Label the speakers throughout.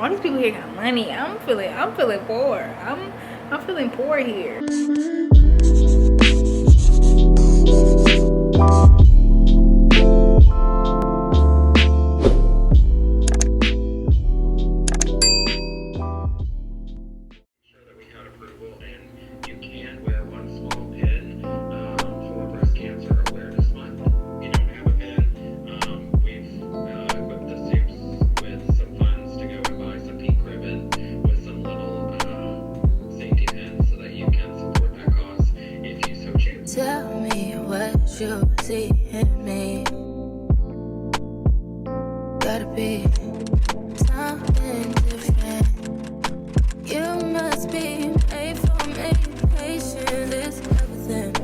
Speaker 1: all these people here got money. I'm feeling poor. I'm feeling poor here.
Speaker 2: Tell me what you see in me. Gotta be something different. You must be made for me. Patience is everything.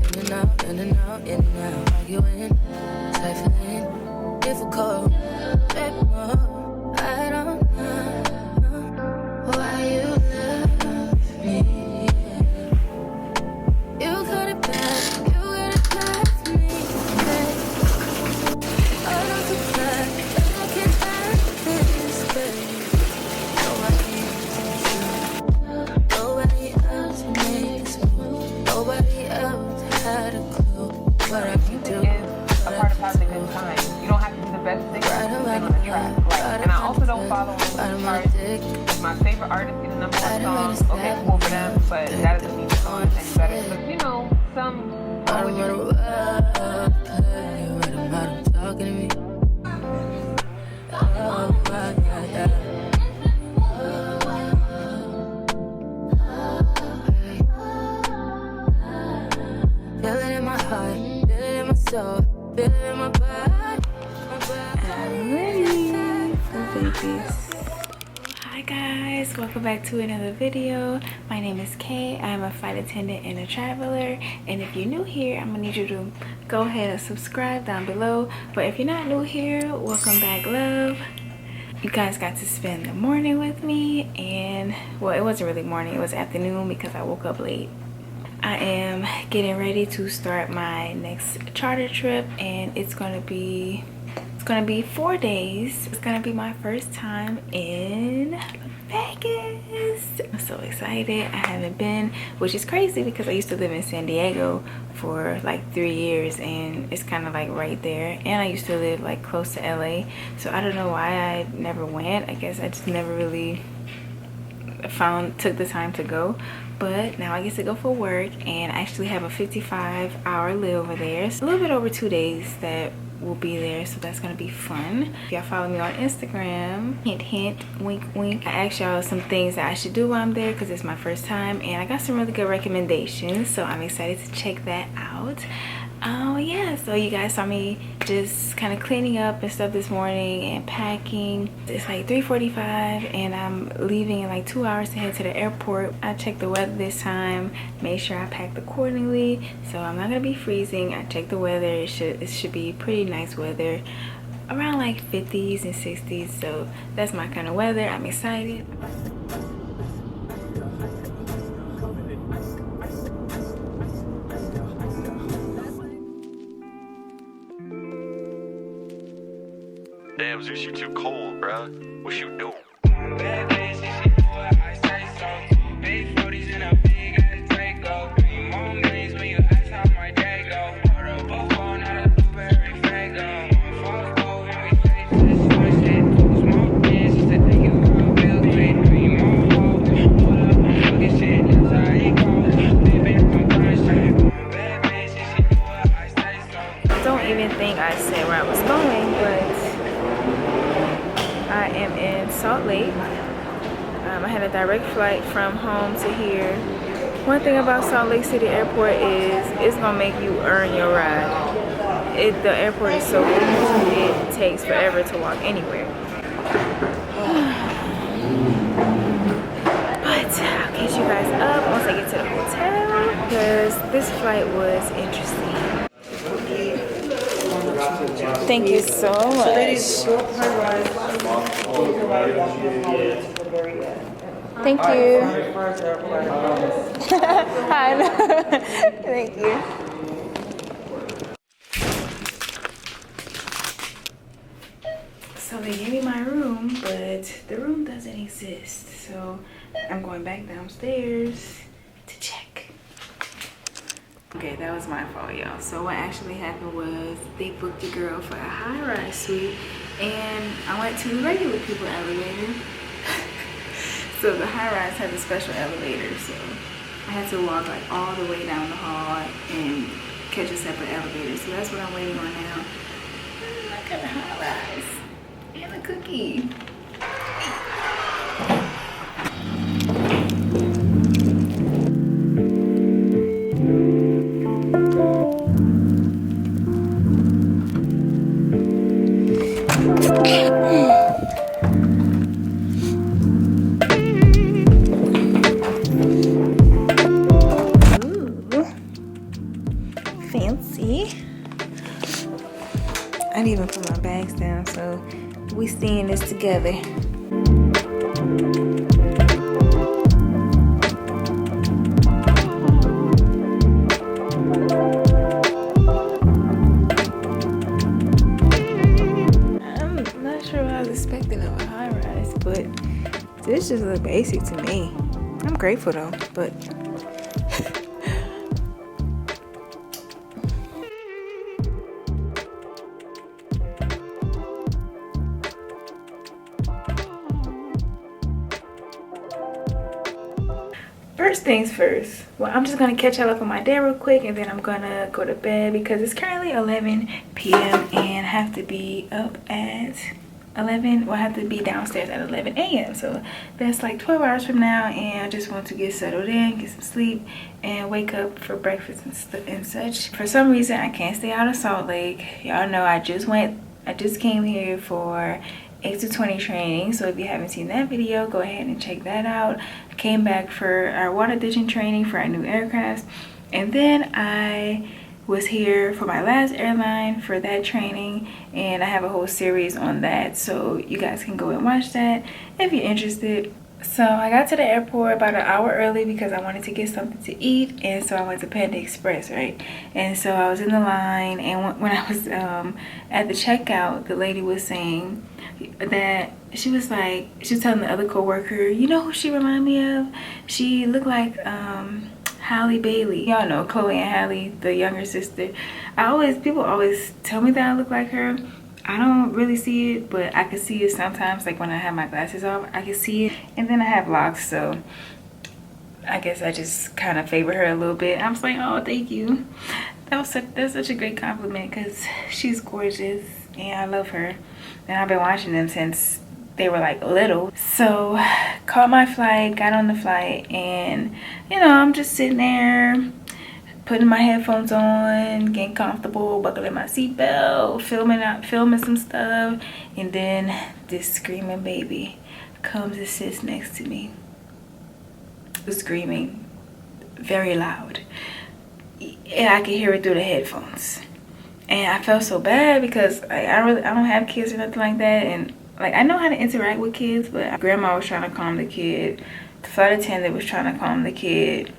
Speaker 2: In and out, in and out, in and out. Arguing, trifling, difficult. Baby, more. I don't know why you love me.
Speaker 3: My favorite artist get a number one song. Okay, cool for them, but that doesn't mean the song is any better. But you know, some.
Speaker 2: Talking to me. Oh, yeah. Feel it in my heart, feel it in my soul, feel it in my body.
Speaker 1: I'm ready for babies. Hi guys, welcome back to another video. My name is Kay. I'm a flight attendant and a traveler, and if you're new here, I'm gonna need you to go ahead and subscribe down below. But if you're not new here, welcome back, love. You guys got to spend the morning with me, and well, it wasn't really morning, it was afternoon because I woke up late. I am getting ready to start my next charter trip, and it's gonna be 4 days. It's gonna be my first time in Vegas. I'm so excited. I haven't been, which is crazy because I used to live in San Diego for like 3 years, and it's kind of like right there, and I used to live like close to LA, so I don't know why I never went. I guess I just never really took the time to go, but now I get to go for work, and I actually have a 55-hour layover there. It's a little bit over 2 days that will be there, so that's gonna be fun. If y'all follow me on Instagram, hint hint, wink wink, I asked y'all some things that I should do while I'm there because it's my first time, and I got some really good recommendations, so I'm excited to check that out. Yeah, so you guys saw me just kind of cleaning up and stuff this morning and packing. It's like 3:45 and I'm leaving in like 2 hours to head to the airport. I checked the weather this time, made sure I packed accordingly, so I'm not gonna be freezing. I checked the weather. It should be pretty nice weather, around like 50s and 60s, so that's my kind of weather. I'm excited.
Speaker 4: Damn, Zeus, you too cold, bruh. What you doing?
Speaker 1: Don't even think I said where I was going, but I am in Salt Lake. I had a direct flight from home to here. One thing about Salt Lake City Airport is it's gonna make you earn your ride. The airport is so big, it takes forever to walk anywhere. But I'll catch you guys up once I get to the hotel, because this flight was interesting. Thank you so much. Thank you. Hi. Thank you. So they gave me my room, but the room doesn't exist. So I'm going back downstairs to check. Okay, that was my fault, y'all. So what actually happened was they booked a girl for a high-rise suite, and I went to the regular people elevator. So the high-rise has a special elevator, so I had to walk like all the way down the hall and catch a separate elevator. So that's what I'm waiting on now. Look at the high-rise and the cookie. Fancy. I didn't even put my bags down, so we stay in this together. I'm not sure what I was expecting of a high rise, but this just look basic to me. I'm grateful though, but first things first. Well, I'm just gonna catch y'all up on my day real quick, and then I'm gonna go to bed because it's currently 11 p.m. and I have to be up at 11. Well, I have to be downstairs at 11 a.m. So that's like 12 hours from now, and I just want to get settled in, get some sleep, and wake up for breakfast and such. For some reason, I can't stay out of Salt Lake. Y'all know I just came here for 8 to 20 training, so if you haven't seen that video, go ahead and check that out. I came back for our water ditching training for our new aircraft, and then I was here for my last airline for that training, and I have a whole series on that, so you guys can go and watch that if you're interested. So I got to the airport about an hour early because I wanted to get something to eat, and so I went to Panda Express, right? And so I was in the line, and when I was at the checkout, the lady was saying that she was telling the other co-worker, you know who she reminded me of? She looked like Halle Bailey. Y'all know Chloe and Halle, the younger sister. People always tell me that I look like her. I don't really see it, but I can see it sometimes, like when I have my glasses off, I can see it. And then I have locks, so I guess I just kind of favor her a little bit. I was like, oh, thank you. That's such a great compliment because she's gorgeous and I love her. And I've been watching them since they were like little. So caught my flight, got on the flight, and you know, I'm just sitting there putting my headphones on, getting comfortable, buckling my seatbelt, filming some stuff, and then this screaming baby comes and sits next to me, screaming very loud, and I could hear it through the headphones. And I felt so bad because I don't have kids or nothing like that, and like I know how to interact with kids, but grandma was trying to calm the kid, the flight attendant was trying to calm the kid,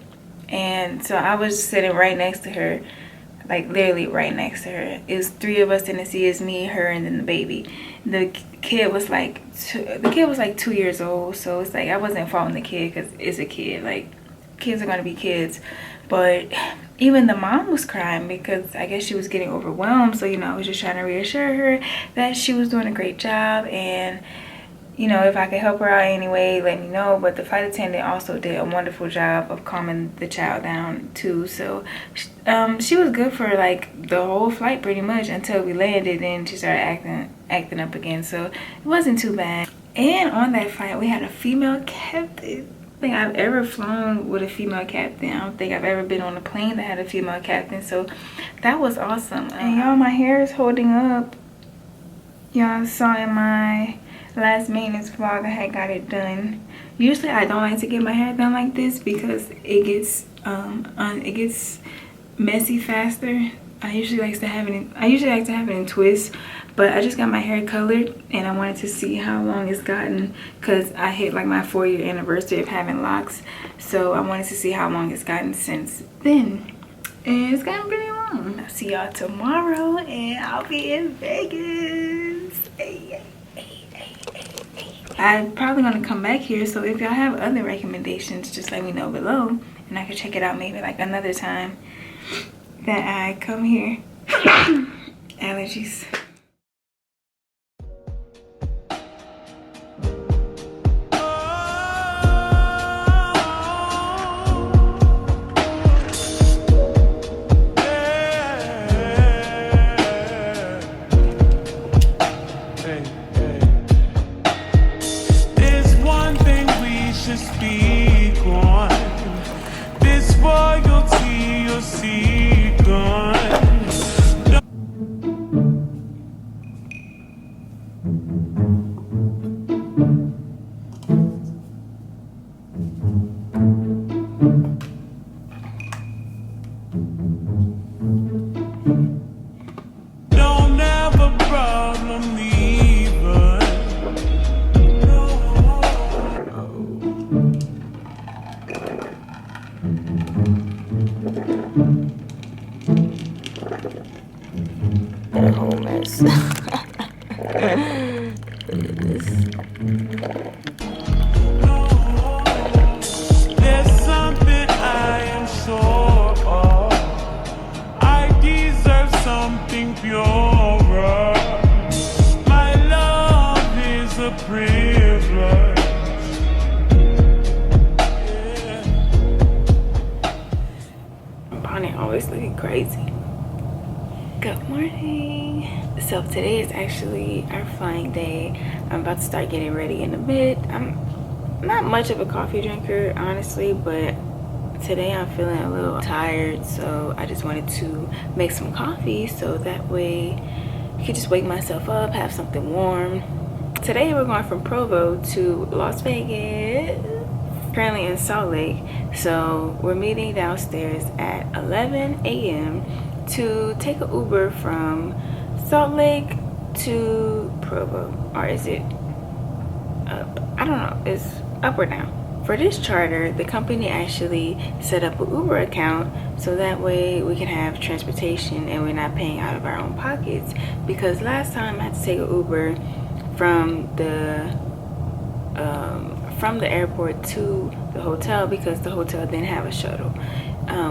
Speaker 1: and so I was sitting right next to her, like literally right next to her. It was 3 of us in the seat. It's me, her, and then the baby. The kid was like 2 years old, so it's like I wasn't faulting the kid because it's a kid. Like, kids are gonna be kids. But even the mom was crying because I guess she was getting overwhelmed. So, you know, I was just trying to reassure her that she was doing a great job, and you know, if I could help her out anyway, let me know. But the flight attendant also did a wonderful job of calming the child down too. So she was good for like the whole flight pretty much until we landed, and she started acting up again. So it wasn't too bad. And on that flight, we had a female captain. I don't think I've ever flown with a female captain. I don't think I've ever been on a plane that had a female captain. So that was awesome. And y'all, my hair is holding up. Y'all saw in my last maintenance vlog I had got it done. Usually I don't like to get my hair done like this because it gets messy faster. I usually like to have it in twists, but I just got my hair colored and I wanted to see how long it's gotten because I hit like my 4-year anniversary of having locks, so I wanted to see how long it's gotten since then, and it's gotten pretty long. I'll see y'all tomorrow and I'll be in Vegas. Hey. I'm probably gonna come back here, so if y'all have other recommendations, just let me know below and I can check it out maybe like another time that I come here. Allergies.
Speaker 2: That whole mess.
Speaker 5: There's something I am sure of. I deserve something purer. My love is a privilege.
Speaker 1: Bonnet always looking crazy. Good morning. So today is actually our flying day. I'm about to start getting ready in a bit. I'm not much of a coffee drinker, honestly, but today I'm feeling a little tired, so I just wanted to make some coffee so that way I could just wake myself up, have something warm. Today we're going from Provo to Las Vegas, currently in Salt Lake. So we're meeting downstairs at 11 a.m. to take an Uber from Salt Lake to Provo. Or is it up? I don't know. It's up or down. For this charter, the company actually set up an Uber account so that way we can have transportation and we're not paying out of our own pockets. Because last time I had to take an Uber from the airport to the hotel because the hotel didn't have a shuttle.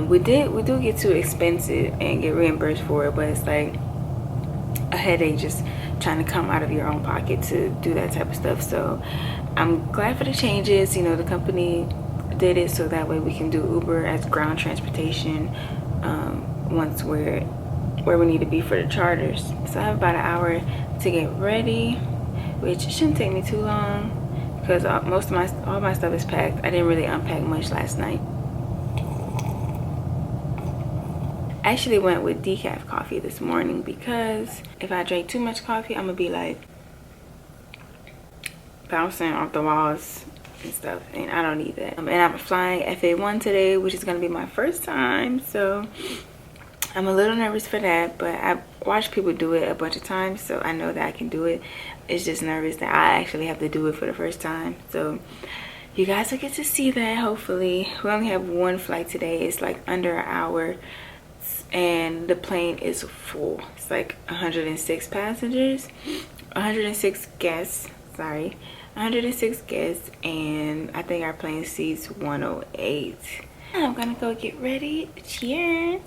Speaker 1: We do get too expensive and get reimbursed for it, but it's like a headache just trying to come out of your own pocket to do that type of stuff. So I'm glad for the changes. You know, the company did it so that way we can do Uber as ground transportation once we're where we need to be for the charters. So I have about an hour to get ready, which shouldn't take me too long because all my stuff is packed. I didn't really unpack much last night. I actually went with decaf coffee this morning because if I drink too much coffee, I'm gonna be like bouncing off the walls and stuff, and I don't need that. And I'm flying FA1 today, which is gonna be my first time, so I'm a little nervous for that, but I've watched people do it a bunch of times, so I know that I can do it. It's just nervous that I actually have to do it for the first time. So you guys will get to see that, hopefully. We only have one flight today. It's like under an hour, and the plane is full. It's like 106 passengers, 106 guests, sorry, 106 guests, and I think our plane seats 108. I'm gonna go get ready. Cheers.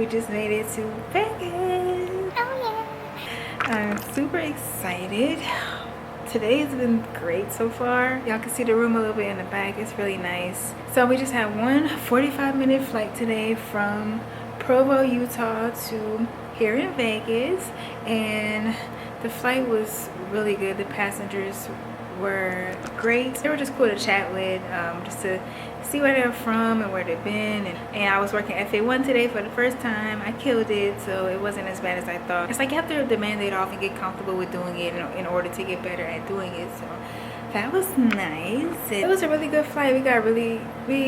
Speaker 1: We just made it to Vegas. Oh yeah. I'm super excited. Today's been great so far. Y'all can see the room a little bit in the back. It's really nice. So we just had one 45-minute flight today from Provo, Utah to here in Vegas, and the flight was really good. The passengers were great. They were just cool to chat with, just to see where they're from and where they've been. And I was working FA1 today for the first time. I killed it, so it wasn't as bad as I thought. It's like you have to demand it off and get comfortable with doing it in order to get better at doing it. So that was nice. It was a really good flight. We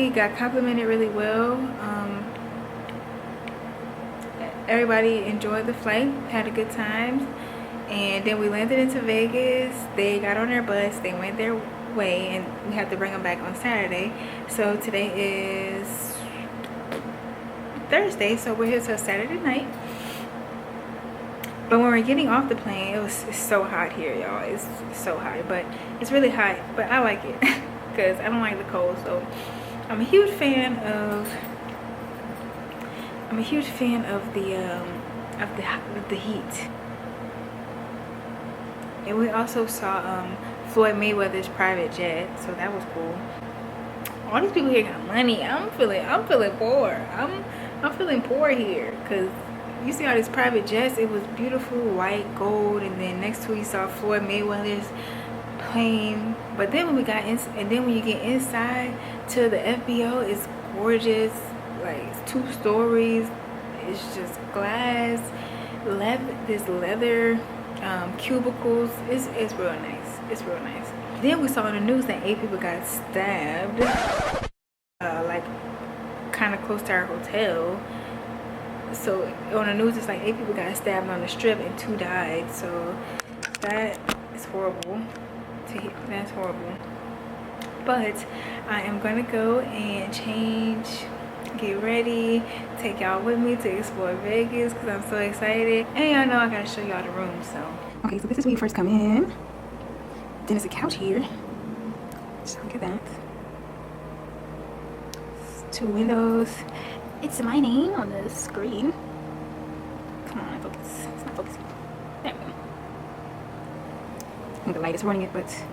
Speaker 1: got complimented really well. Everybody enjoyed the flight, had a good time. And then we landed into Vegas. They got on their bus, they went their way, and we have to bring them back on Saturday. So today is Thursday, so we're here till Saturday night. But when we're getting off the plane, it's so hot here, y'all. It's so hot, but it's really hot, but I like it because I don't like the cold. So I'm a huge fan of the heat. And we also saw Floyd Mayweather's private jet, so that was cool. All these people here got money. I'm feeling poor. I'm feeling poor here, because you see all these private jets. It was beautiful white gold, and then next to it you saw Floyd Mayweather's plane. But then when we got in, and then when you get inside to the FBO, it's gorgeous. Like, it's 2 stories. It's just glass, leather cubicles. It's real nice. It's real nice. Then we saw in the news that 8 people got stabbed, like kind of close to our hotel. So on the news it's like 8 people got stabbed on the strip and 2 died. So that is horrible. That's horrible. But I am gonna go and change, get ready, take y'all with me to explore Vegas because I'm so excited. And y'all know I gotta show y'all the room. So okay, so this is when you first come in. Then there's a couch here. Just look at that. 2 windows. It's my name on the screen. Come on, focus. It's not focusing. There we go. I think the light is running it, but it's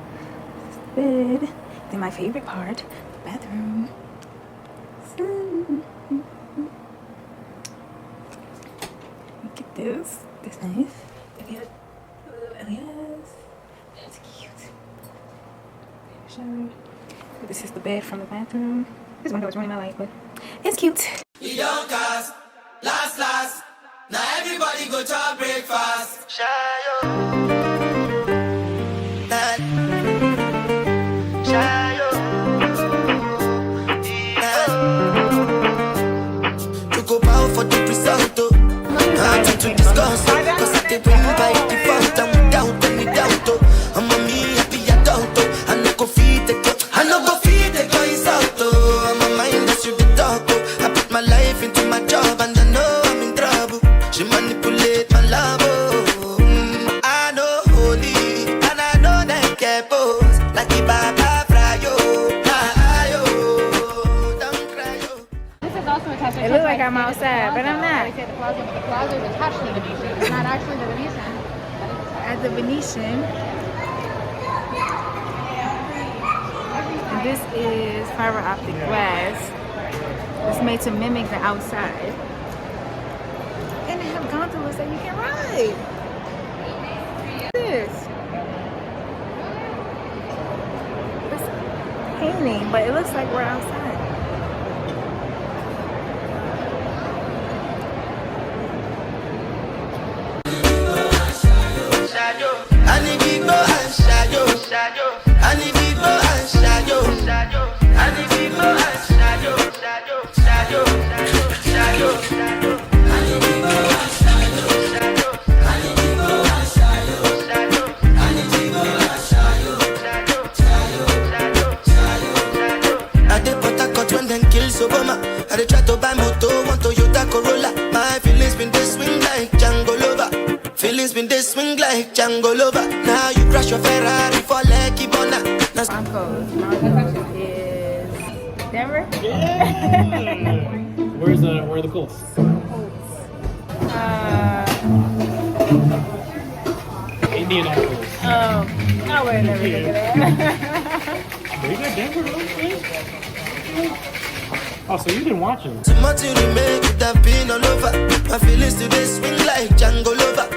Speaker 1: bed. Then my favorite part, the bathroom. Look at this. This nice. That's cute. Shower. This is the bed from the bathroom. This window is running my light, but it's cute.
Speaker 6: We don't cast, last. Now everybody go to breakfast. Shayo. You go bow for the risotto. Nothing to discuss. Cause I take bring by default and without any doubt. I'm a me happy adult. I no go feed the girl. I no go feed the girl is out. I'm a mind that's you the dog. I put my life into my job and I know I'm in trouble. She manipulate my love. I know holy and I know them care pose. Like the Baba Frayo. Don't cry.
Speaker 7: This is also a test.
Speaker 1: It looks like I'm outside, but I'm not.
Speaker 7: They say the plaza, but the plaza is attached to the Venetian. It's not actually the Venetian.
Speaker 1: At the Venetian. And this is fiber optic glass. It's made to mimic the outside. And they have gondolas that you can ride. Look at this. It's painting, but it looks like we're outside.
Speaker 6: I dey try to buy moto, one Toyota Corolla. My feelings been they swing like Django Lover. Feelings been they swing like Django Lover. Now you crash your Ferrari for Lucky Bona.
Speaker 1: Broncos. Broncos is Denver.
Speaker 8: Yeah. Where are the Colts?
Speaker 1: Colts.
Speaker 8: Indian actors.
Speaker 1: I would have never think of that.
Speaker 8: They got Denver, right? Oh, so you didn't watch them?
Speaker 6: Too much to remake, it have been all over. My feelings today swing like Django Lover.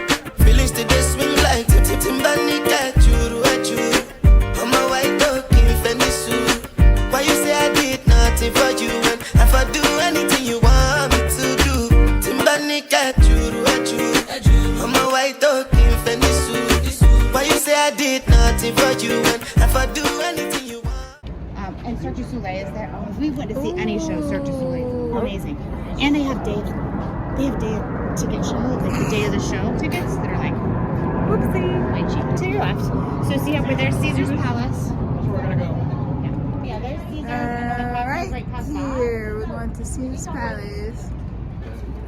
Speaker 6: Feelings today swing like Timbani cat, churu achuru. I'm a white dog in Fendi suit. Why you say I did nothing for you when if I do anything you want me to do? Timbani cat, churu achuru. I'm a white dog in Fendi suit. Why you say I did nothing for you when if I do anything you want?
Speaker 7: And Cirque du Soleil is there. Oh, if we went to see any show, Cirque du Soleil, amazing. And they have day ticket show, like the day of the show tickets that are like, whoopsie, like cheap to your left. So see over there's Caesar's Palace.
Speaker 8: We're gonna go.
Speaker 7: Yeah, there's Caesar's.
Speaker 1: Right here, we're going to Caesar's Palace.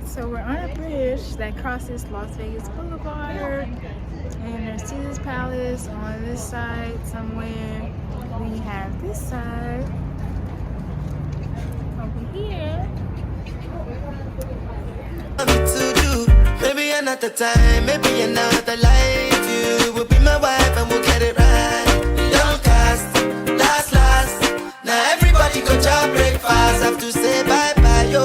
Speaker 1: So we're on a bridge that crosses Las Vegas Boulevard, and there's Caesar's Palace on this side somewhere. We have this side over here.
Speaker 6: To do, maybe another time, maybe another life. You will be my wife and we'll get it right. Young cast, last. Now everybody go to breakfast. Have to say bye bye yo,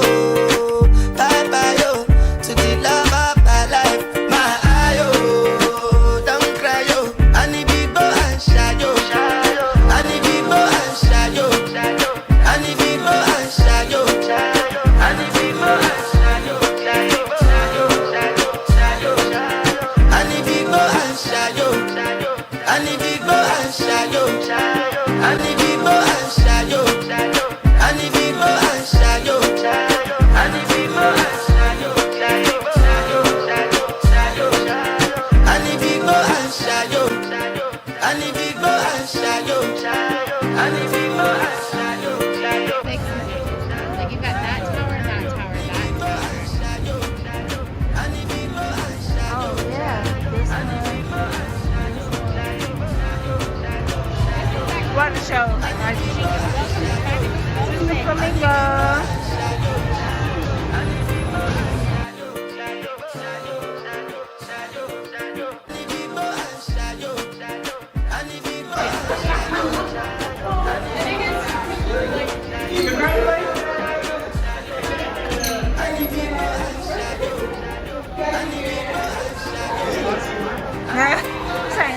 Speaker 6: to the love of my life, my eye yo. Don't cry yo, I need big boy and shy yo. I need big boy and shy yo. I need big boy and shy yo. I need big boy and shy yo. I need big boy and shy yo. I need big boy and shy yo. I need big boy and shy yo. I need big boy and shy yo. I need big boy and shy yo. I need big boy and shy yo. I need big boy and shy yo. I need big boy and shy yo.
Speaker 7: Like you've got that tower, that tower, that tower.
Speaker 1: Oh yeah, this one. What a show! Flamingo.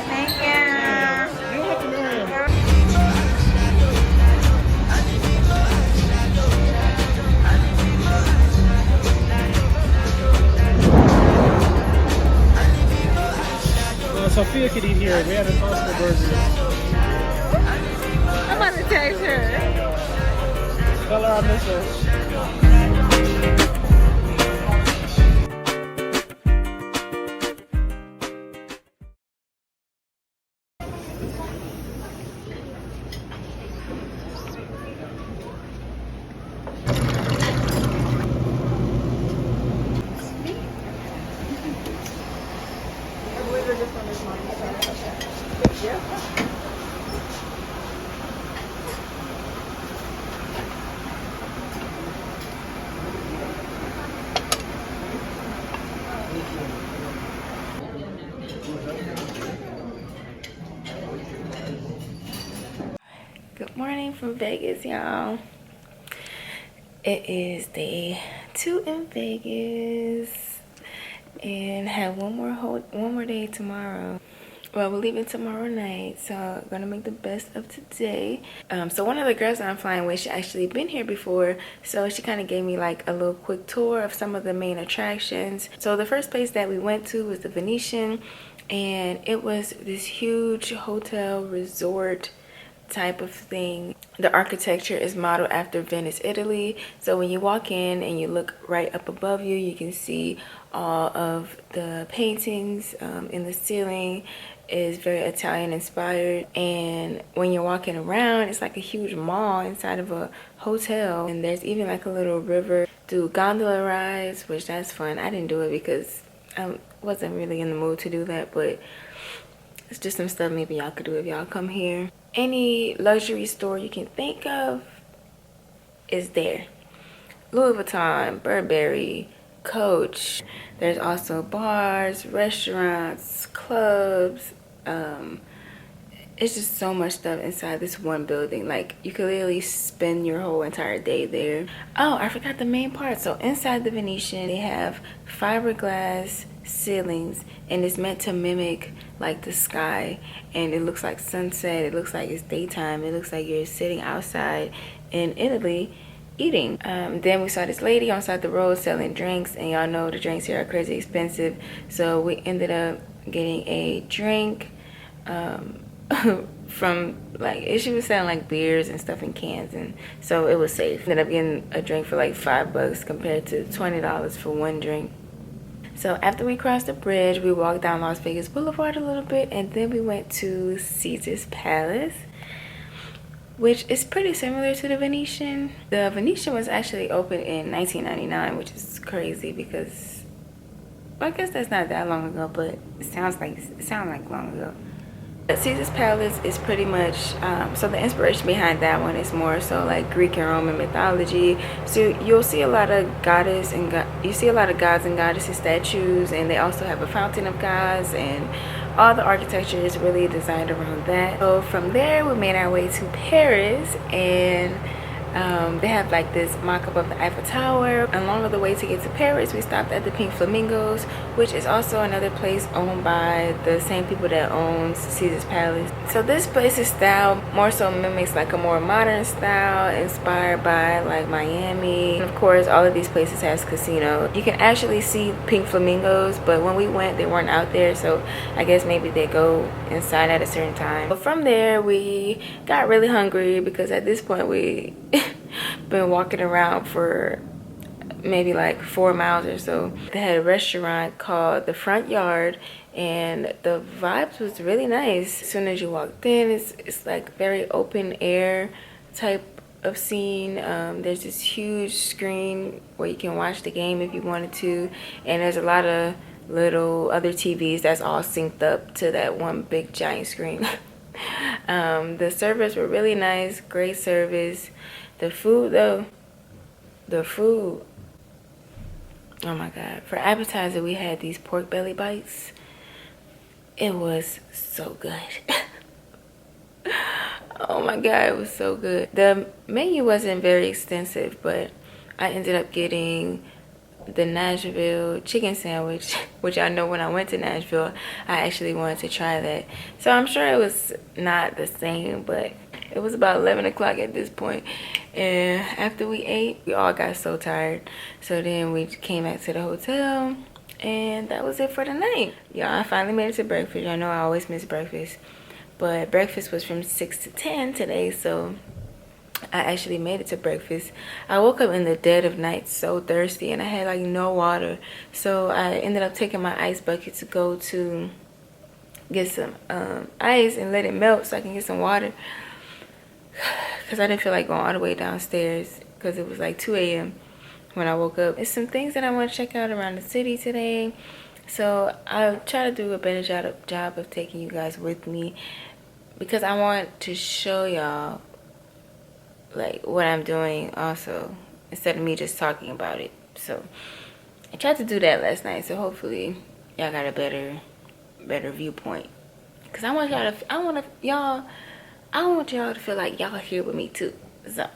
Speaker 1: Thank you.
Speaker 8: You don't have to marry him. Sophia could eat here. We have Impossible Burgers.
Speaker 1: I'm about to text her.
Speaker 8: Tell her I miss her.
Speaker 1: Good morning from Vegas, y'all. It is day 2 in Vegas, and have one more day tomorrow. Well, we're leaving tomorrow night, so gonna make the best of today. So one of the girls that I'm flying with, she actually been here before, so she kind of gave me like a little quick tour of some of the main attractions. So the first place that we went to was the Venetian, and it was this huge hotel resort type of thing. The architecture is modeled after Venice, Italy. So when you walk in and you look right up above you, you can see all of the paintings in the ceiling. Is very Italian inspired, and when you're walking around, it's like a huge mall inside of a hotel, and there's even like a little river. Do gondola rides, which that's fun. I didn't do it because I wasn't really in the mood to do that, but it's just some stuff maybe y'all could do if y'all come here. Any luxury store you can think of is there. Louis Vuitton, Burberry, coach. There's also bars, restaurants, clubs. It's just so much stuff inside this one building. Like, you could literally spend your whole entire day there. Oh, I forgot the main part. So inside the Venetian, they have fiberglass ceilings, and it's meant to mimic like the sky, and it looks like sunset, it looks like it's daytime, it looks like you're sitting outside in Italy eating. Then we saw this lady on side the road selling drinks, and y'all know the drinks here are crazy expensive, so we ended up getting a drink from like, she was selling like beers and stuff in cans, and so it was safe. Ended up getting a drink for like $5 compared to $20 for one drink. So after we crossed the bridge, we walked down Las Vegas Boulevard a little bit, and then we went to Caesar's Palace, which is pretty similar to the Venetian. The Venetian was actually opened in 1999, which is crazy because, well, I guess that's not that long ago, but it sounds like long ago. Caesar's Palace is pretty much, so the inspiration behind that one is more so like Greek and Roman mythology. So you'll see a lot of gods and goddesses statues, and they also have a fountain of gods, and all the architecture is really designed around that. So from there, we made our way to Paris, and they have like this mock-up of the Eiffel Tower. Along the way to get to Paris, we stopped at the Pink Flamingos, which is also another place owned by the same people that owns Caesar's Palace. So this place's style more so mimics like a more modern style inspired by like Miami. And of course, all of these places has casinos. You can actually see Pink Flamingos, but when we went, they weren't out there, so I guess maybe they go inside at a certain time. But from there, we got really hungry because at this point we been walking around for maybe like 4 miles or so. They had a restaurant called The Front Yard, and the vibes was really nice. As soon as you walked in, it's like very open air type of scene. There's this huge screen where you can watch the game if you wanted to, and there's a lot of little other TVs that's all synced up to that one big giant screen. The servers were really nice, great service. The food though, oh my god. For appetizer, we had these pork belly bites. It was so good. Oh my god, it was so good. The menu wasn't very extensive, but I ended up getting the Nashville chicken sandwich, which I know when I went to Nashville, I actually wanted to try that. So I'm sure it was not the same, but it was about 11 o'clock at this point, and after we ate, we all got so tired. So then we came back to the hotel, and that was it for the night. Y'all, I finally made it to breakfast. Y'all know I always miss breakfast, but breakfast was from 6 to 10 today, so I actually made it to breakfast. I woke up in the dead of night so thirsty, and I had like no water, so I ended up taking my ice bucket to go to get some ice and let it melt so I can get some water, because I didn't feel like going all the way downstairs because it was like 2 a.m. when I woke up. It's some things that I want to check out around the city today, so I'll try to do a better job of taking you guys with me, because I want to show y'all like what I'm doing also, instead of me just talking about it. So I tried to do that last night, so hopefully y'all got a better viewpoint, because I want y'all to feel like y'all are here with me too. So,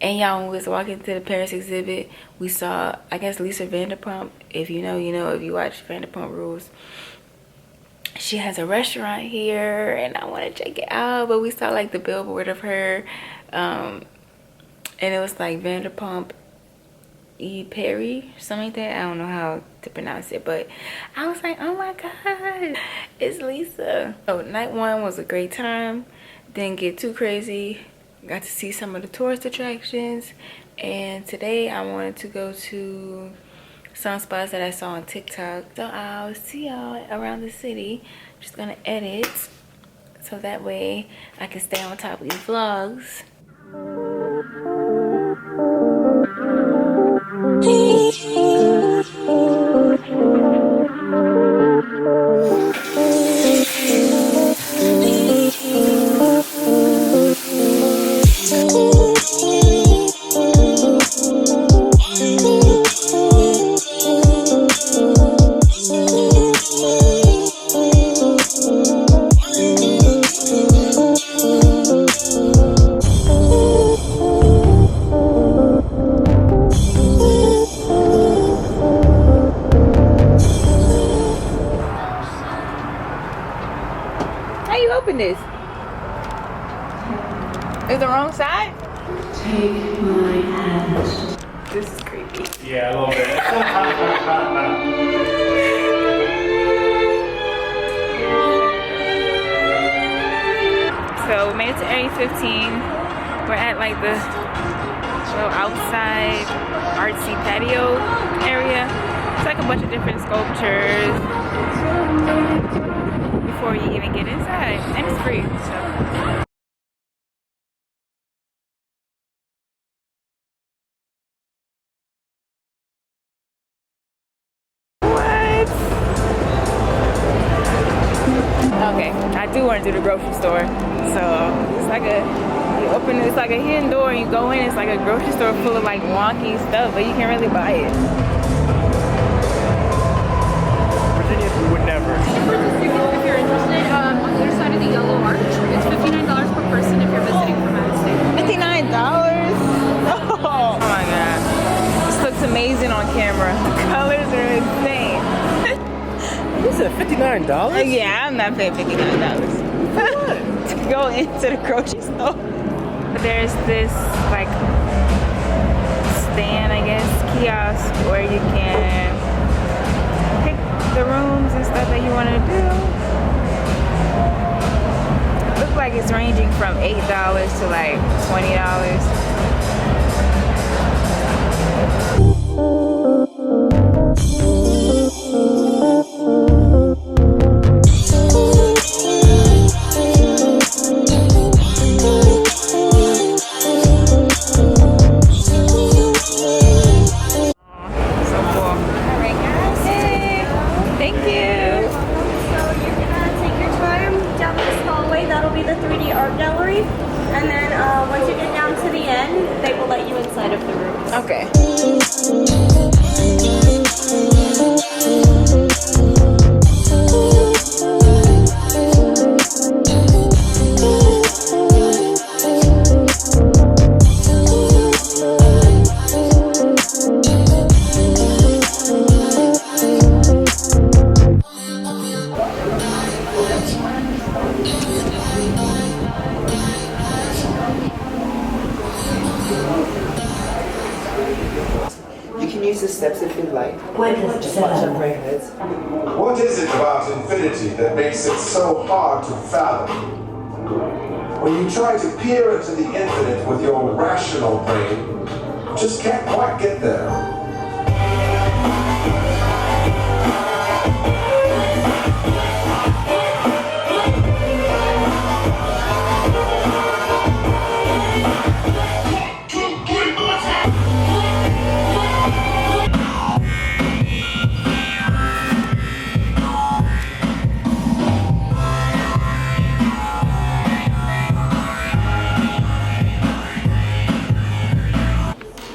Speaker 1: and y'all, when we was walking to the Paris exhibit, we saw, I guess, Lisa Vanderpump. If you know, you know. If you watch Vanderpump Rules, she has a restaurant here, and I want to check it out. But we saw like the billboard of her, and it was like Vanderpump E. Perry, something like that. I don't know how to pronounce it, but I was like, oh my god, it's Lisa. So night one was a great time. Didn't get too crazy. Got to see some of the tourist attractions, and today I wanted to go to some spots that I saw on TikTok. So I'll see y'all around the city. Just gonna edit so that way I can stay on top of these vlogs. This is creepy.
Speaker 8: Yeah, a little bit.
Speaker 1: So we made it to Area 15. We're at like the little outside artsy patio area. It's like a bunch of different sculptures before you even get inside, and it's free. So. Okay, I do want to do the grocery store. So it's like it's like a hidden door and you go in, it's like a grocery store full of like wonky stuff, but you can't really buy it.
Speaker 8: Virginia would never.
Speaker 9: If you're interested, on the other side of the yellow arch, it's $59 per person if you're visiting from out of state.
Speaker 1: $59? Oh my god. This looks amazing on camera. The colors are insane.
Speaker 8: You said $59?
Speaker 1: Yeah, I'm not paying $59 to go into the grocery store. There's this like stand, I guess, kiosk where you can pick the rooms and stuff that you want to do. It looks like it's ranging from $8 to like $20. Okay.
Speaker 10: The steps if you like.
Speaker 11: What is it about infinity that makes it so hard to fathom? When you try to peer into the infinite with your rational brain, you just can't quite get there.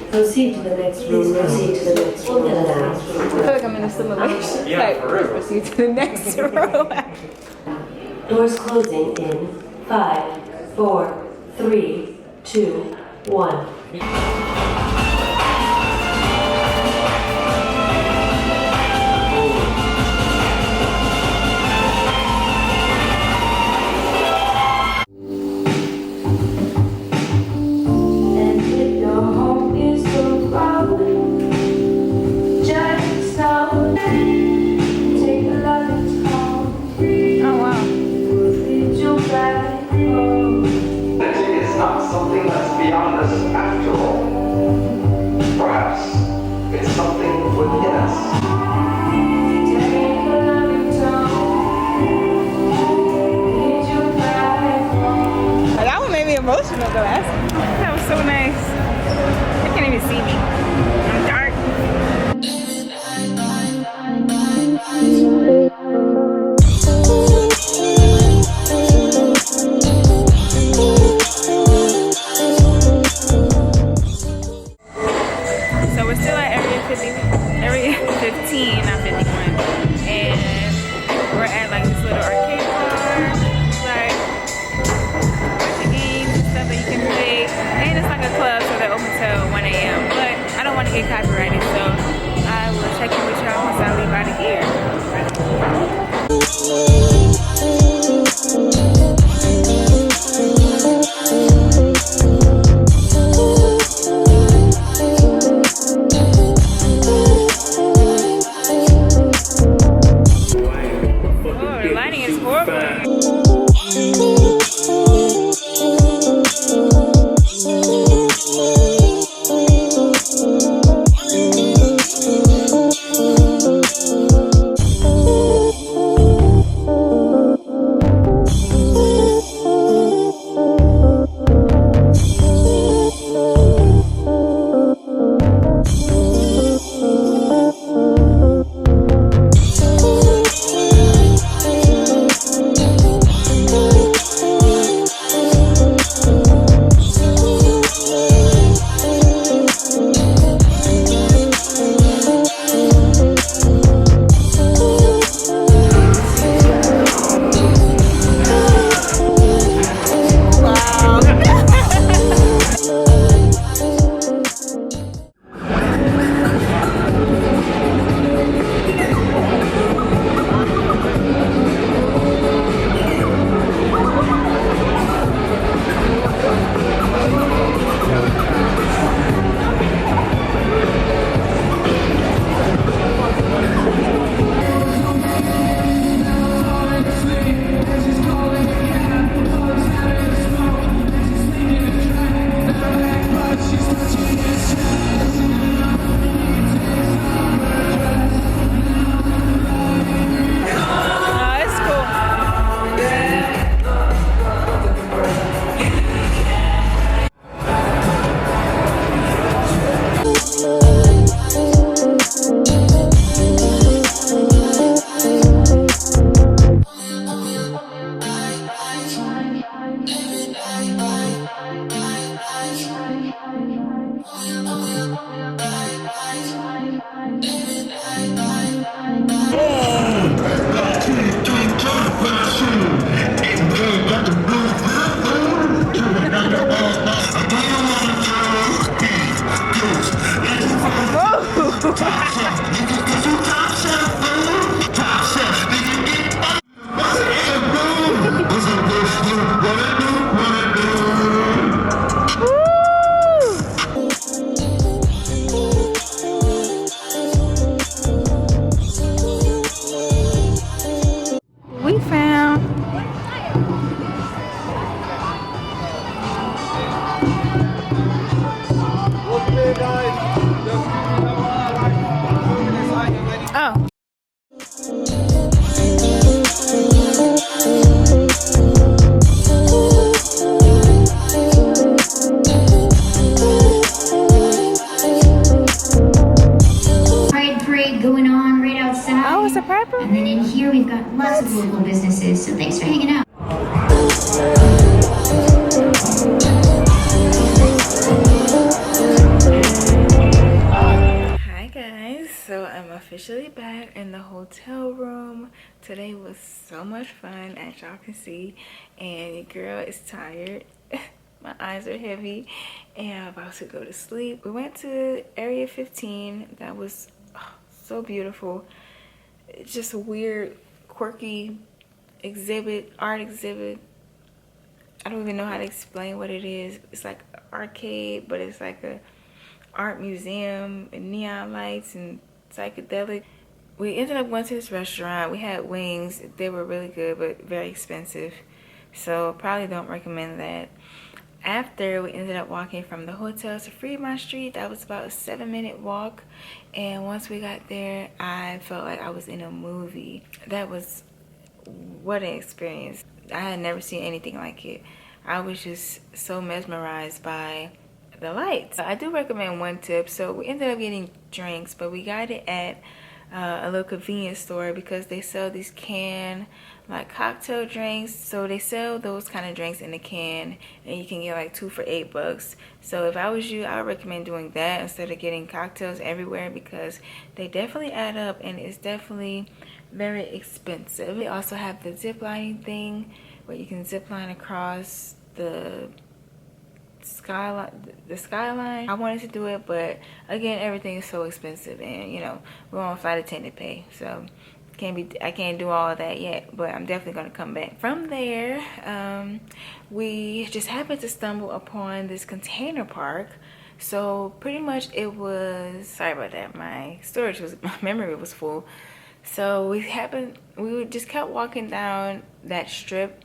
Speaker 12: Proceed to the next room. Proceed to the next room.
Speaker 1: I feel like I'm in a simulation.
Speaker 8: Yeah,
Speaker 1: like,
Speaker 8: for real.
Speaker 1: proceed to the next room.
Speaker 12: Doors closing in 5, 4, 3, 2, 1.
Speaker 1: Emotional though. That was so nice. They can't even see me. I'm dark. So we're still at area 15, not 51, and we're at like this little arcade bar. That you can play, and it's like a club, so they're open till 1 a.m. But I don't want to get copyrighted, so I will check in with y'all once I leave out of here.
Speaker 7: lots of local businesses. So thanks for hanging out.
Speaker 1: Hi guys, so I'm officially back in the hotel room. Today was so much fun, as y'all can see, and your girl is tired. My eyes are heavy and I'm about to go to sleep. We went to Area 15. That was so beautiful. It's just a weird, quirky art exhibit. I don't even know how to explain what it is. It's like an arcade, but it's like a art museum and neon lights and psychedelic. We ended up going to this restaurant. We had wings. They were really good, but very expensive. So probably don't recommend that. After, we ended up walking from the hotel to Fremont Street. That was about a 7-minute walk. And once we got there, I felt like I was in a movie. That was, what an experience. I had never seen anything like it. I was just so mesmerized by the lights. I do recommend one tip. So we ended up getting drinks, but we got it at a little convenience store because they sell these canned like cocktail drinks. So they sell those kind of drinks in a can, and you can get like 2 for $8. So if I was you, I would recommend doing that instead of getting cocktails everywhere, because they definitely add up and it's definitely very expensive. They also have the zip lining thing where you can zip line across the skyline. I wanted to do it, but again, everything is so expensive, and you know, we're on flight attendant pay, so I can't do all of that yet, but I'm definitely going to come back. From there, we just happened to stumble upon this container park. So pretty much it was, sorry about that, my memory was full. So we just kept walking down that strip.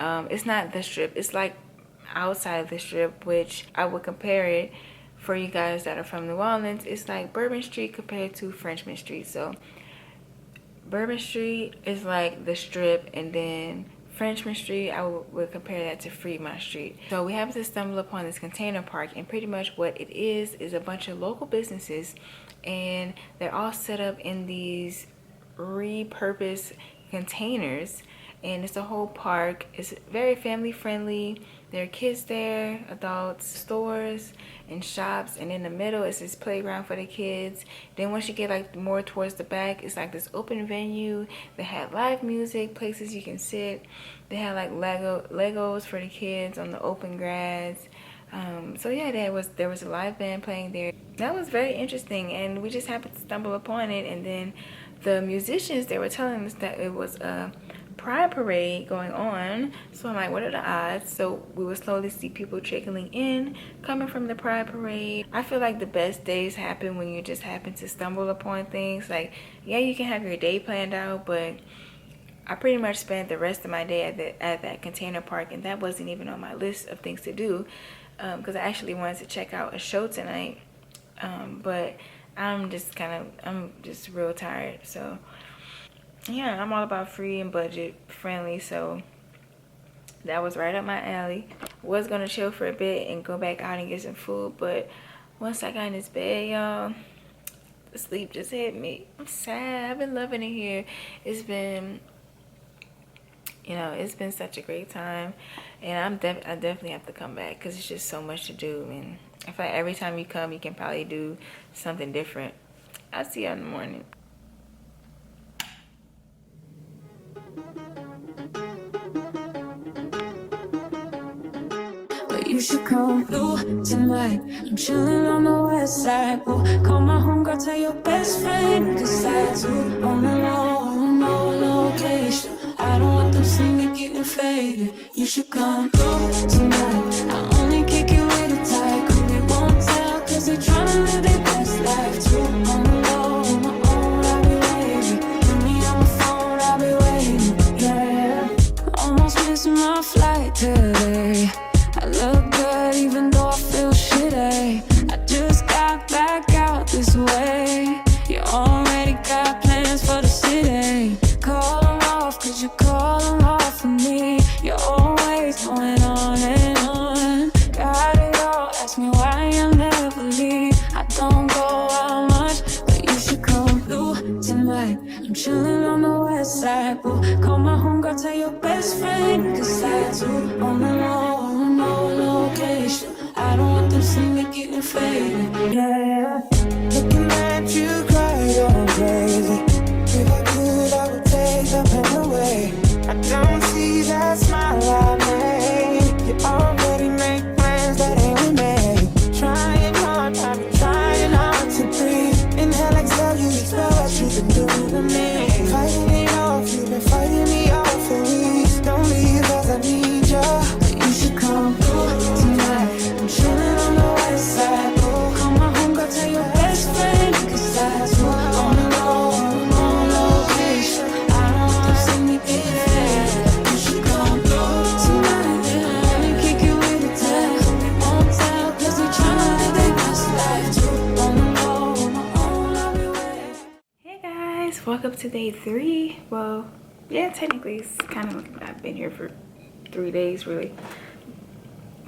Speaker 1: It's not the strip, it's like outside of the strip, which I would compare it, for you guys that are from New Orleans, it's like Bourbon Street compared to Frenchman Street. So Bourbon Street is like the strip, and then Frenchman Street, I would compare that to Fremont Street. So we happened to stumble upon this container park, and pretty much what it is a bunch of local businesses, and they're all set up in these repurposed containers, and it's a whole park. It's very family friendly. There are kids there, adults, stores and shops, and in the middle is this playground for the kids. Then once you get like more towards the back, it's like this open venue. They had live music, places you can sit. They had like Legos for the kids on the open grass. So yeah, there was a live band playing there. That was very interesting, and we just happened to stumble upon it. And then the musicians, they were telling us that it was a Pride parade going on. So I'm like, what are the odds? So we would slowly see people trickling in, coming from the Pride parade. I feel like the best days happen when you just happen to stumble upon things. Like, yeah, you can have your day planned out, but I pretty much spent the rest of my day at that container park, and that wasn't even on my list of things to do, because I actually wanted to check out a show tonight, but I'm just real tired. So yeah, I'm all about free and budget friendly, so that was right up my alley. Was gonna chill for a bit and go back out and get some food, but once I got in this bed, y'all, the sleep just hit me. I'm sad. I've been loving it here. It's been, you know, it's been such a great time, and I definitely have to come back because it's just so much to do, and I feel like every time you come, you can probably do something different. I'll see you in the morning.
Speaker 2: You should come through tonight. I'm chilling on the west side. Oh, call my homegirl, tell your best friend, 'cause I too on the low, no location. I don't want them seeing me getting faded. You should come through tonight. I only kick it with a tie, 'cause they won't tell, 'cause they tryna live their best life too on the low, on my own. I'll be waiting. Put me on the phone, I'll be waiting. Yeah, almost missing my flight today. I look good even though I feel shitty. I just got back out this way. You already got plans for the city. Call them off, 'cause you call them off for me. You're always going on and on.
Speaker 6: Yeah, looking at you cry, going crazy. If I could, I would take the pain away. I don't see that smile I made. You already make plans that ain't with me. Trying hard, I've been trying hard to breathe. Inhale, exhale, you expel what you've been doing to me. Fighting it off, you've been fighting me off for weeks. Don't leave, cause I need you. You should come through tonight. I'm chilling on the west side. Come on home, go tell your best friend. Cause that's what on the road, on location. I don't want to see me get there. You should come through tonight. Wanna kick it with a tag. We won't tell, cause we tryna live their best life too. On the road, on my own, I'll be waiting.
Speaker 1: Hey guys, welcome to day 3. Well, yeah, technically it's kind of, I've been here for 3 days really.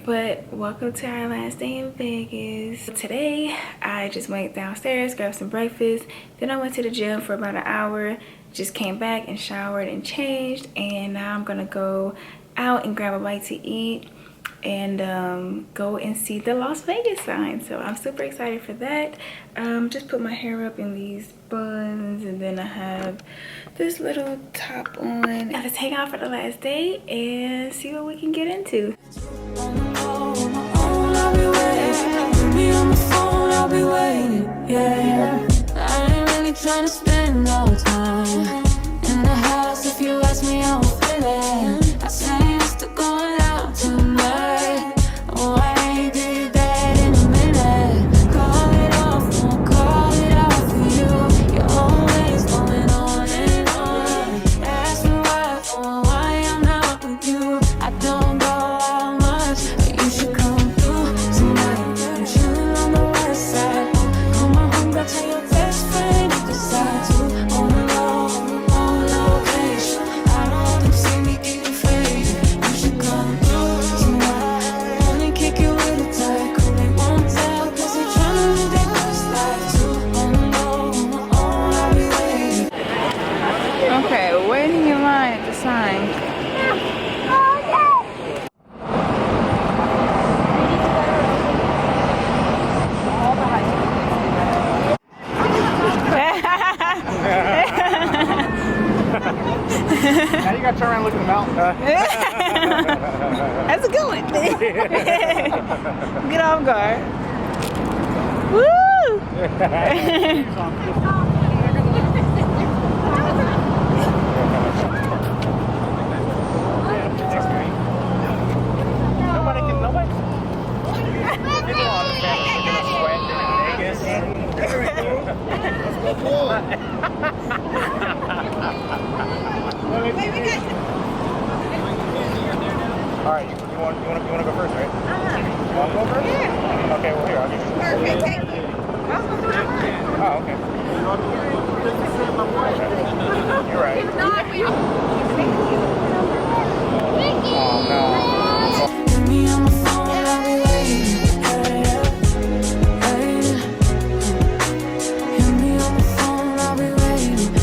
Speaker 1: But welcome to our last day in Vegas. Today, I just went downstairs, grabbed some breakfast. Then I went to the gym for about an hour. Just came back and showered and changed. And now I'm gonna go out and grab a bite to eat and go and see the Las Vegas sign. So I'm super excited for that. Just put my hair up in these buns, and then I have this little top on. Now let's hang out for the last day and see what we can get into.
Speaker 6: I'll be waiting. Put me on the phone, I'll be waiting. Yeah, I ain't really trying to spend no time in the house. If you ask me how I'm feeling, I say it's still going out tonight. Oh, I ain't did that in a minute. Call it off, won't call it out for you. You're always going on and on. Ask me why, oh, why I'm not with you. I don't go out much, but you should come through tonight. I'm chilling on the west side. Come on home, go tell your best friend. You decide to on the road, on location. I don't want them see me getting faded. You should come through tonight. Wanna kick it with a tight cool. They won't tell, cause they tryna live their best life too. On the road, on my own, I'll be waiting.
Speaker 1: Okay, waiting in line at the sign.
Speaker 8: Now you gotta turn around and look at the mountain.
Speaker 1: That's a good one. Get on guard. Woo!
Speaker 8: Nobody. People understand that you're gonna sweat in Vegas. All right, you want to go first, right? You want to go first? Yeah. Okay, well here, I'll give you.
Speaker 7: Perfect, thank you.
Speaker 8: Oh, okay. You're right. Oh no.
Speaker 6: Put me on the phone, I'll be waiting. Hit me on the phone, I'll be waiting. Hit me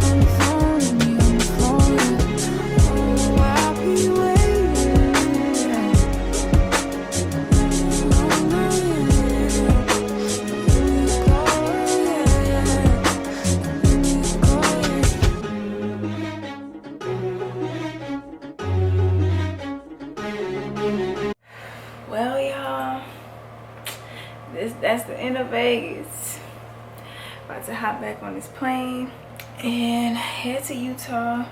Speaker 6: on the phone, hit me on the phone. Oh, I'll be waiting.
Speaker 1: Well, y'all, that's the end of Vegas. About to hop back on this plane and head to Utah.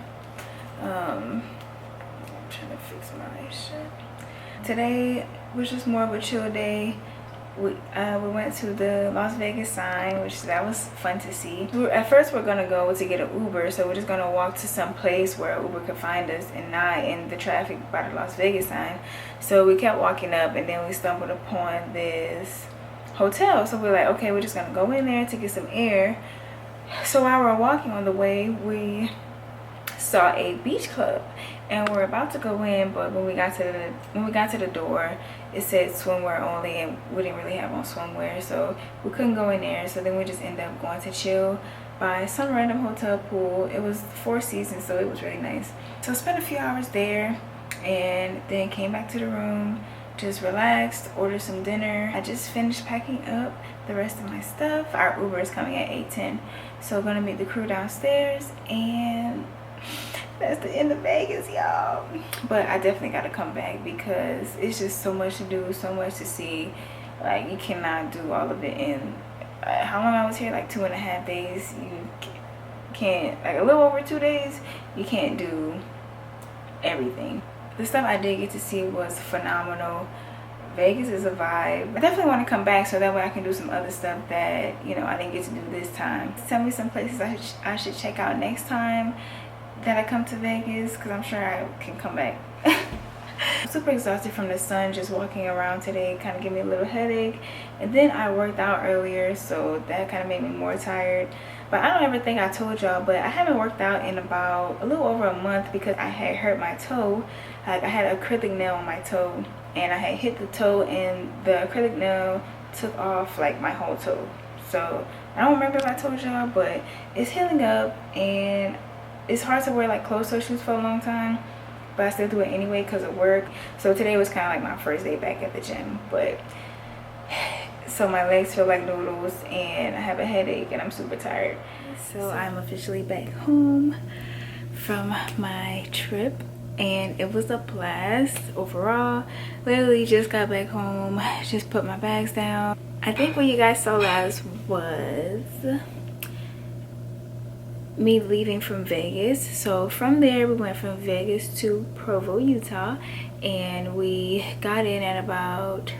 Speaker 1: I'm trying to fix my shirt. Today was just more of a chill day. We went to the Las Vegas sign, which that was fun to see. At first we're gonna go to get an Uber, so we're just gonna walk to some place where Uber could find us and not in the traffic by the Las Vegas sign. So we kept walking up, and then we stumbled upon this hotel. So we're like, okay, we're just gonna go in there to get some air. So while we're walking on the way, we saw a beach club, and we're about to go in, but when we got to the door, it said swimwear only, and we didn't really have on swimwear, so we couldn't go in there. So then we just ended up going to chill by some random hotel pool. It was 4 Seasons, so it was really nice. So I spent a few hours there, and then came back to the room, just relaxed, ordered some dinner. I just finished packing up the rest of my stuff. Our Uber is coming at 8:10, so gonna meet the crew downstairs, and that's the end of Vegas, y'all. But I definitely gotta come back because it's just so much to do, so much to see. Like, you cannot do all of it in how long I was here, like 2.5 days. You can't, like a little over 2 days, you can't do everything. The stuff I did get to see was phenomenal. Vegas is a vibe. I definitely want to come back so that way I can do some other stuff that, you know, I didn't get to do this time. Tell me some places I should check out next time that I come to Vegas, because I'm sure I can come back. I'm super exhausted from the sun, just walking around today kind of gave me a little headache, and then I worked out earlier, so that kind of made me more tired. But I don't ever think I told y'all, but I haven't worked out in about a little over a month because I had hurt my toe. Like, I had an acrylic nail on my toe, and I had hit the toe, and the acrylic nail took off like my whole toe. So I don't remember if I told y'all, but it's healing up, and it's hard to wear like closed-toe shoes for a long time, but I still do it anyway because of work. So today was kind of like my first day back at the gym. But so my legs feel like noodles, and I have a headache, and I'm super tired. So I'm officially back home from my trip, and it was a blast overall. Literally just got back home, just put my bags down. I think what you guys saw last was me leaving from Vegas. So from there we went from Vegas to Provo, Utah, and we got in at about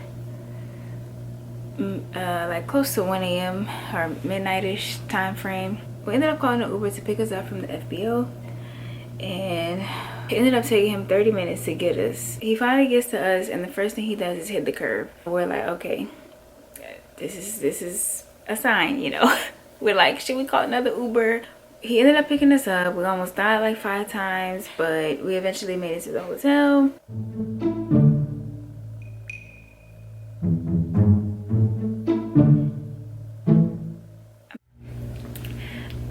Speaker 1: like close to 1 a.m. or midnight-ish time frame. We ended up calling an Uber to pick us up from the FBO, and it ended up taking him 30 minutes to get us. He finally gets to us, and the first thing he does is hit the curb. We're like, okay, this is a sign, you know. We're like, should we call another Uber? He ended up picking us up. We almost died like 5 times, but we eventually made it to the hotel.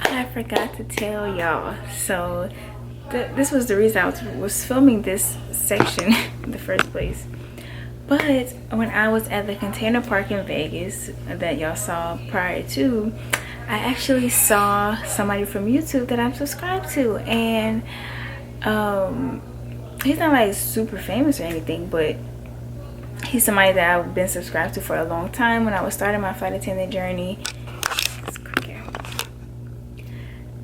Speaker 1: I forgot to tell y'all, so this was the reason I was filming this section in the first place. But when I was at the container park in Vegas that y'all saw prior to, I actually saw somebody from YouTube that I'm subscribed to, and he's not like super famous or anything, but he's somebody that I've been subscribed to for a long time. When I was starting my flight attendant journey,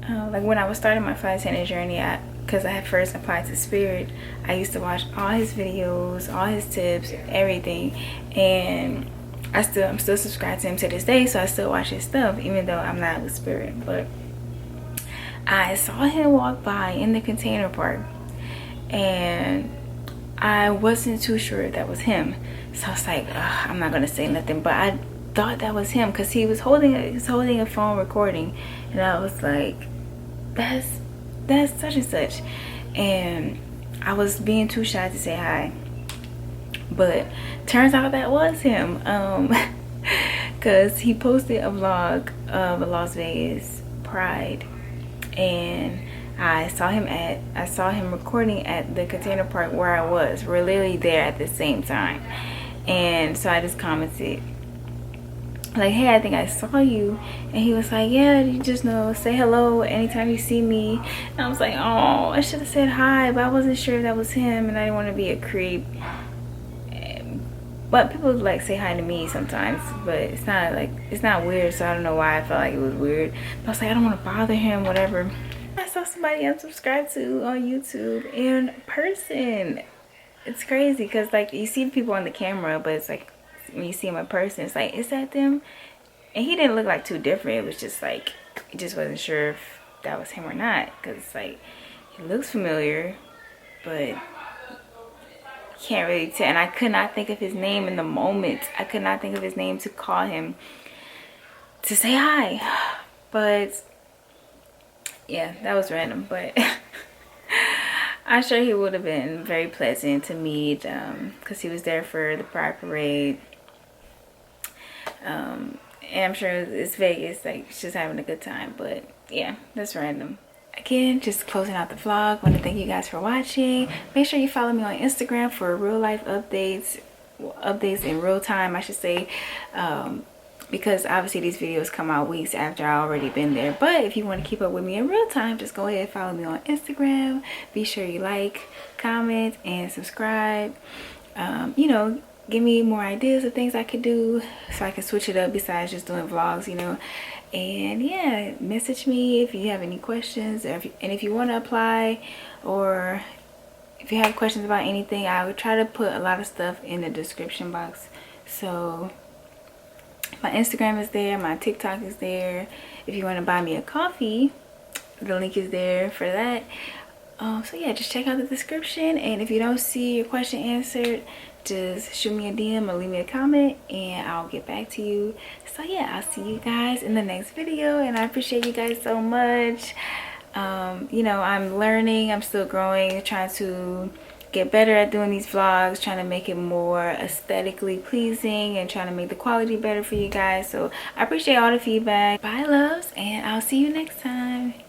Speaker 1: like when I was starting my flight attendant journey, because I had first applied to Spirit, I used to watch all his videos, all his tips, everything, and I'm still subscribed to him to this day, so I still watch his stuff even though I'm not with Spirit. But I saw him walk by in the container park, and I wasn't too sure if that was him, so I was like, I'm not gonna say nothing, but I thought that was him because he was holding a phone recording, and I was like, that's such and such, and I was being too shy to say hi. But turns out that was him, because he posted a vlog of a Las Vegas Pride, and I saw him recording at the container park where I was. We're literally there at the same time, and so I just commented like, hey, I think I saw you, and he was like, yeah, you just know, say hello anytime you see me. And I was like, oh, I should have said hi, but I wasn't sure if that was him, and I didn't want to be a creep. But people like say hi to me sometimes, but it's not weird, so I don't know why I felt like it was weird. But I was like, I don't want to bother him, whatever. I saw somebody I'm subscribed to on YouTube in person. It's crazy because like you see people on the camera, but it's like when you see him in person, it's like, is that them? And he didn't look like too different. It was just like, he just wasn't sure if that was him or not, because it's like he looks familiar, but can't really tell. And I could not think of his name in the moment. I could not think of his name to call him to say hi. But yeah, that was random, but I'm sure he would have been very pleasant to meet, because he was there for the Pride Parade. And I'm sure it's Vegas, like, just having a good time. But yeah, that's random. again, just closing out the vlog. Want to thank you guys for watching. Make sure you follow me on Instagram for real life updates in real time, I should say, because obviously these videos come out weeks after I already been there. But if you want to keep up with me in real time, just go ahead and follow me on Instagram. Be sure you like, comment, and subscribe. You know, give me more ideas of things I could do so I can switch it up besides just doing vlogs, you know. And yeah, message me if you have any questions, or if you want to apply, or if you have questions about anything. I would try to put a lot of stuff in the description box. So my Instagram is there, my TikTok is there. If you want to buy me a coffee, the link is there for that. So yeah, just check out the description, and if you don't see your question answered, just shoot me a DM or leave me a comment and I'll get back to you. So yeah, I'll see you guys in the next video, and I appreciate you guys so much. You know, I'm learning, I'm still growing, trying to get better at doing these vlogs, trying to make it more aesthetically pleasing and trying to make the quality better for you guys. So I appreciate all the feedback. Bye loves, and I'll see you next time.